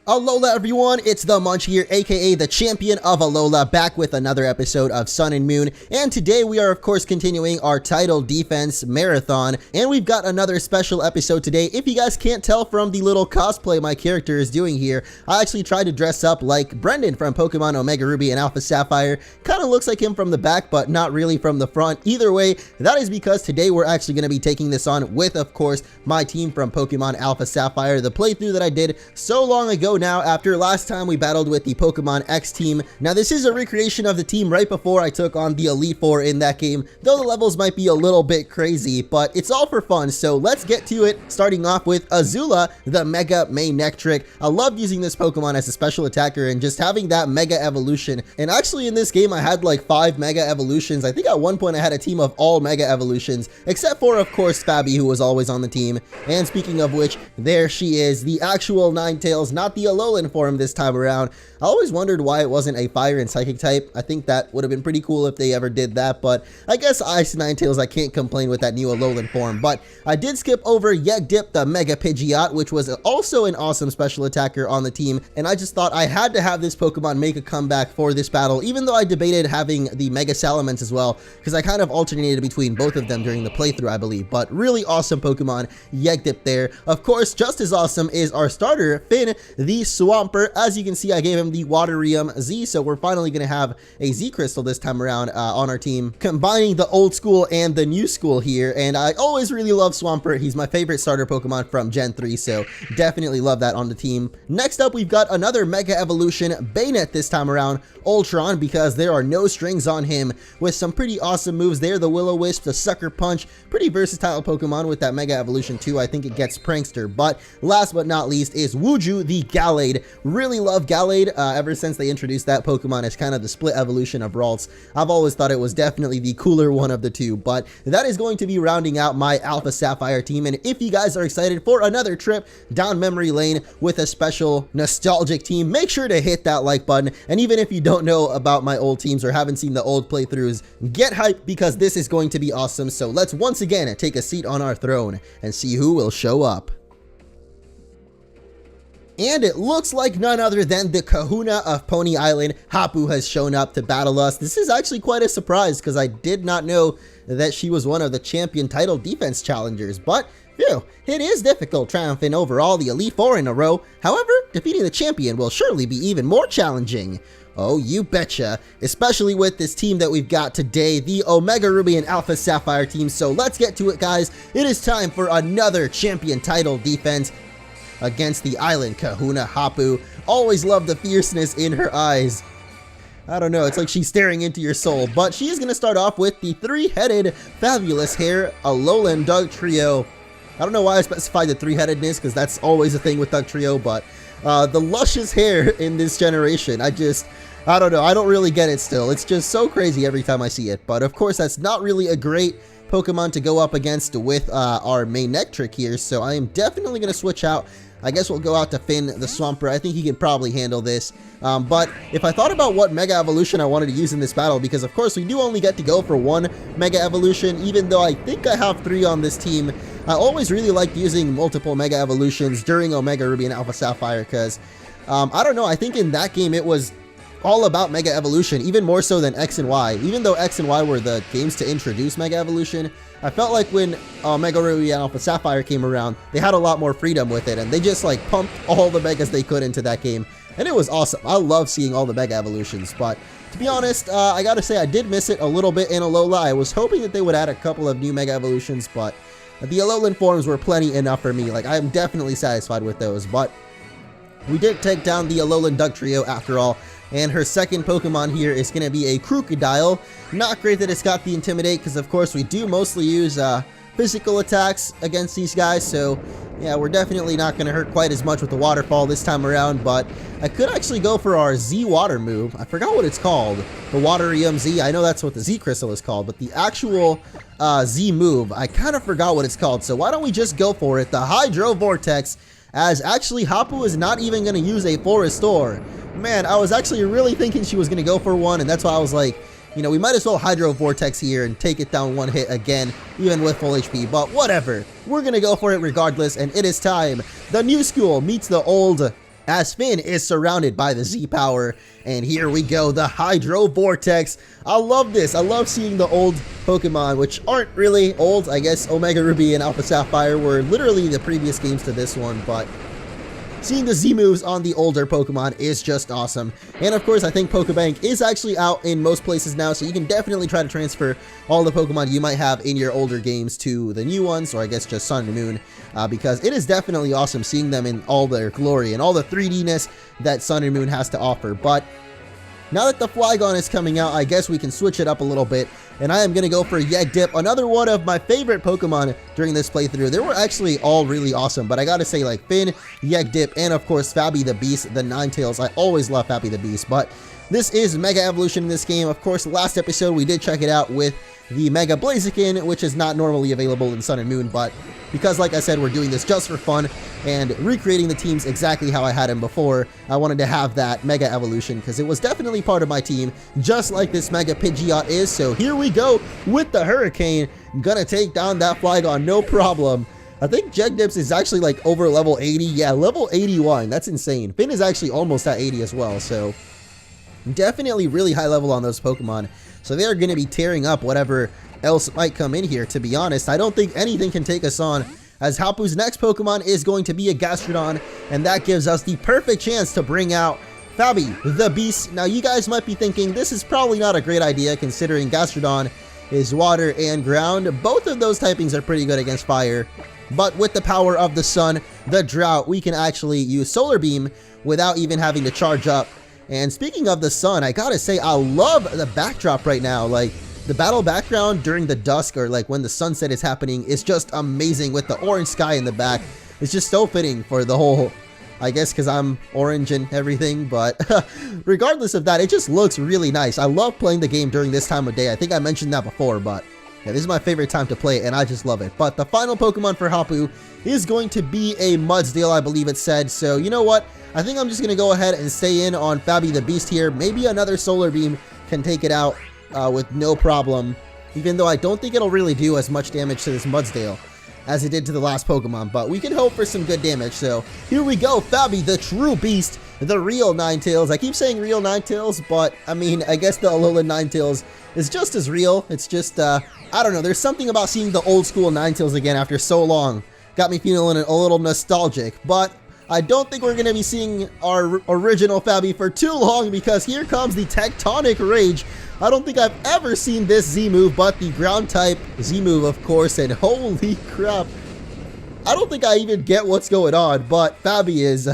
Alola everyone, it's the Munch here, aka the champion of Alola, back with another episode of Sun and Moon, and today we are of course continuing our title defense marathon, and we've got another special episode today. If you guys can't tell from the little cosplay my character is doing here, I actually tried to dress up like Brendan from Pokemon Omega Ruby and Alpha Sapphire. Kind of looks like him from the back, but not really from the front. Either way, that is because today we're actually going to be taking this on with, of course, my team from Pokemon Alpha Sapphire, the playthrough that I did so long ago now after last time we battled with the Pokemon X team. Now this is a recreation of the team right before I took on the Elite Four in that game, though the levels might be a little bit crazy, but it's all for fun, so let's get to it, starting off with Azula, the Mega Manectric. I love using this Pokemon as a special attacker and just having that Mega Evolution, and actually in this game I had like 5 Mega Evolutions. I think at one point I had a team of all Mega Evolutions, except for of course Fabby, who was always on the team. And speaking of which, there she is, the actual Ninetales, not the Alolan form this time around. I always wondered why it wasn't a fire and psychic type. I think that would have been pretty cool if they ever did that, but I guess Ice Ninetales, I can't complain with that new Alolan form. But I did skip over Yegdip, the Mega Pidgeot, which was also an awesome special attacker on the team, and I just thought I had to have this Pokemon make a comeback for this battle, even though I debated having the Mega Salamence as well, because I kind of alternated between both of them during the playthrough, I believe. But really awesome Pokemon, Yegdip there. Of course, just as awesome is our starter, Finn, the Swampert. As you can see, I gave him the Waterium Z, so we're finally going to have a Z Crystal this time around on our team, combining the old school and the new school here, and I always really love Swampert. He's my favorite starter Pokemon from Gen 3, so definitely love that on the team. Next up, we've got another Mega Evolution, Bayonet this time around, Ultron, because there are no strings on him, with some pretty awesome moves there. The Will-O-Wisp, the Sucker Punch, pretty versatile Pokemon with that Mega Evolution too. I think it gets Prankster, but last but not least is Wuju, the Gallade. Really love Gallade. Ever since they introduced that Pokemon as kind of the split evolution of Ralts, I've always thought it was definitely the cooler one of the two. But that is going to be rounding out my Alpha Sapphire team, and if you guys are excited for another trip down memory lane with a special nostalgic team, make sure to hit that like button. And even if you don't know about my old teams or haven't seen the old playthroughs, get hyped, because this is going to be awesome. So let's once again take a seat on our throne and see who will show up. And it looks like none other than the Kahuna of Pony Island, Hapu, has shown up to battle us. This is actually quite a surprise, because I did not know that she was one of the champion title defense challengers, but phew, it is difficult triumphing over all the Elite Four in a row. However, defeating the champion will surely be even more challenging. Oh, you betcha, especially with this team that we've got today, the Omega Ruby and Alpha Sapphire team. So let's get to it, guys. It is time for another champion title defense against the island Kahuna Habu. Always love the fierceness in her eyes. I don't know, it's like she's staring into your soul. But she is going to start off with the three-headed fabulous hair Alolan Dugtrio. I don't know why I specified the three-headedness, because that's always a thing with Dugtrio, but the luscious hair in this generation, I don't know, I don't really get it still. It's just so crazy every time I see it. But of course, that's not really a great Pokemon to go up against with our Manectric here, so I am definitely going to switch out. I guess we'll go out to Finn, the Swampert. I think he can probably handle this. But if I thought about what Mega Evolution I wanted to use in this battle, because of course we do only get to go for 1 Mega Evolution, even though I think I have 3 on this team, I always really liked using multiple Mega Evolutions during Omega Ruby and Alpha Sapphire, because, I don't know, I think in that game it was all about Mega Evolution, even more so than X and Y. Even though X and Y were the games to introduce Mega Evolution, I felt like when Omega Ruby and Alpha Sapphire came around, they had a lot more freedom with it, and they just like pumped all the Megas they could into that game, and it was awesome. I love seeing all the Mega Evolutions, but to be honest, I gotta say I did miss it a little bit in Alola. I was hoping that they would add a couple of new Mega Evolutions, but the Alolan forms were plenty enough for me. Like, I am definitely satisfied with those, but we did take down the Alolan Dugtrio after all. And her second Pokemon here is going to be a Krookodile. Not great that it's got the Intimidate, because of course we do mostly use physical attacks against these guys, so yeah, we're definitely not going to hurt quite as much with the Waterfall this time around. But I could actually go for our Z Water move. I forgot what it's called. The Waterium Z, I know that's what the Z Crystal is called, but the actual Z move, I kind of forgot what it's called, so why don't we just go for it, the Hydro Vortex, as actually Hapu is not even going to use a full restore. Man, I was actually really thinking she was going to go for one, and that's why I was like, you know, we might as well Hydro Vortex here and take it down 1 hit again, even with full HP, but whatever. We're going to go for it regardless, and it is time. The new school meets the old as Finn is surrounded by the Z power. And here we go, the Hydro Vortex. I love this. I love seeing the old Pokemon, which aren't really old. I guess Omega Ruby and Alpha Sapphire were literally the previous games to this one, but seeing the Z moves on the older Pokemon is just awesome. And of course, I think Pokebank is actually out in most places now, so you can definitely try to transfer all the Pokemon you might have in your older games to the new ones, or I guess just Sun and Moon, because it is definitely awesome seeing them in all their glory and all the 3D-ness that Sun and Moon has to offer. But now that the Flygon is coming out, I guess we can switch it up a little bit, and I am going to go for Yegdip, another one of my favorite Pokemon during this playthrough. They were actually all really awesome, but I gotta say, like, Finn, Yegdip, and of course Fabby the Beast, the Ninetales. I always love Fabby the Beast, but this is Mega Evolution in this game. Of course, last episode we did check it out with the Mega Blaziken, which is not normally available in Sun and Moon, but because, like I said, we're doing this just for fun and recreating the teams exactly how I had them before, I wanted to have that Mega Evolution because it was definitely part of my team, just like this Mega Pidgeot is. So here we go with the Hurricane. Gonna take down that Flygon, no problem. I think Jegdips is actually like over level 80. Yeah, level 81. That's insane. Finn is actually almost at 80 as well, so definitely really high level on those Pokemon. So they're going to be tearing up whatever else might come in here, to be honest. I don't think anything can take us on, as Hapu's next Pokemon is going to be a Gastrodon, and that gives us the perfect chance to bring out Fabby the Beast. Now, you guys might be thinking this is probably not a great idea, considering Gastrodon is water and ground. Both of those typings are pretty good against fire, but with the power of the sun, the drought, we can actually use Solar Beam without even having to charge up. And speaking of the sun, I gotta say, I love the backdrop right now. Like, the battle background during the dusk, or like when the sunset is happening, is just amazing with the orange sky in the back. It's just so fitting for the whole, I guess because I'm orange and everything, but regardless of that, it just looks really nice. I love playing the game during this time of day. I think I mentioned that before, but yeah, this is my favorite time to play it, and I just love it. But the final Pokemon for Hapu is going to be a Mudsdale, I believe it said. So you know what? I think I'm just going to go ahead and stay in on Fabby the Beast here. Maybe another Solar Beam can take it out with no problem, even though I don't think it'll really do as much damage to this Mudsdale as it did to the last Pokemon, but we can hope for some good damage. So here we go, Fabby, the true beast, the real Ninetales. I keep saying real Ninetales, but I mean, I guess the Alolan Ninetales is just as real. It's just, I don't know, there's something about seeing the old school Ninetales again after so long. Got me feeling a little nostalgic, but I don't think we're going to be seeing our original Fabby for too long, because here comes the Tectonic Rage. I don't think I've ever seen this Z move, but the ground type Z move, of course, and holy crap. I don't think I even get what's going on, but Fabby is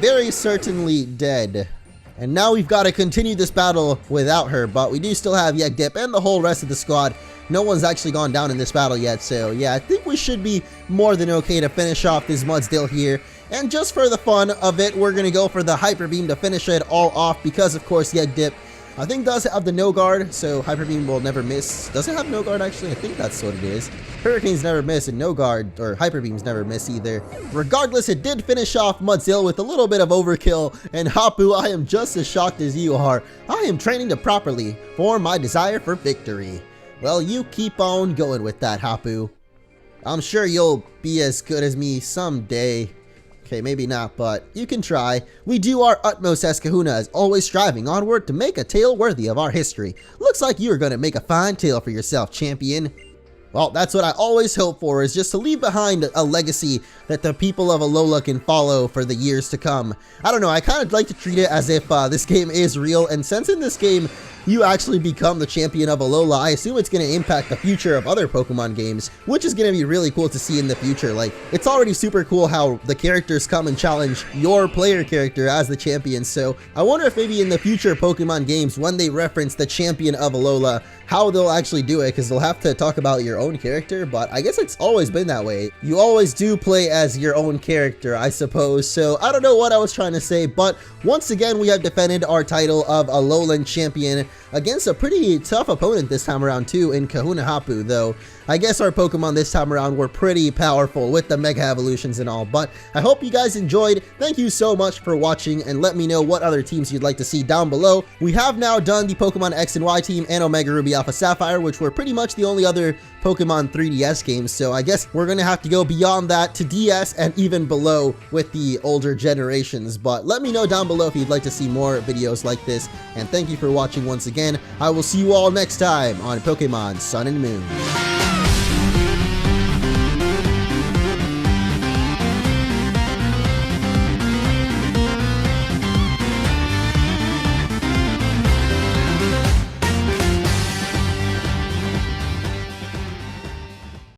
very certainly dead. And now we've got to continue this battle without her, but we do still have Yegdip and the whole rest of the squad. No one's actually gone down in this battle yet, so yeah, I think we should be more than okay to finish off this Mudsdale here. And just for the fun of it, we're going to go for the Hyper Beam to finish it all off, because of course Yegdip, I think, does have the no guard, so Hyper Beam will never miss. Does it have no guard actually? I think that's what it is. Hurricanes never miss, and no guard, or Hyper Beams never miss either. Regardless, it did finish off Mudsdale with a little bit of overkill, and Hapu, I am just as shocked as you are. I am training to properly for my desire for victory. Well, you keep on going with that, Hapu. I'm sure you'll be as good as me someday. Okay, maybe not, but you can try. We do our utmost as Kahuna, as always striving onward to make a tale worthy of our history. Looks like you're gonna make a fine tale for yourself, champion. Well, that's what I always hope for, is just to leave behind a legacy that the people of Alola can follow for the years to come. I don't know, I kind of like to treat it as if this game is real, and since in this game you actually become the champion of Alola, I assume it's going to impact the future of other Pokemon games, which is going to be really cool to see in the future. Like, it's already super cool how the characters come and challenge your player character as the champion, so I wonder if maybe in the future Pokemon games, when they reference the champion of Alola, how they'll actually do it, because they'll have to talk about your own character, but I guess it's always been that way. You always do play as your own character, I suppose, so I don't know what I was trying to say, but once again, we have defended our title of Alolan champion. against a pretty tough opponent this time around too in Kahuna Habu, though I guess our Pokemon this time around were pretty powerful with the Mega Evolutions and all. But I hope you guys enjoyed. Thank you so much for watching, and let me know what other teams you'd like to see down below. We have now done the Pokemon X and Y team and Omega Ruby Alpha Sapphire, which were pretty much the only other Pokemon 3DS games, so I guess we're gonna have to go beyond that to DS and even below with the older generations. But let me know down below if you'd like to see more videos like this, and thank you for watching once again. I will see you all next time on Pokemon Sun and Moon.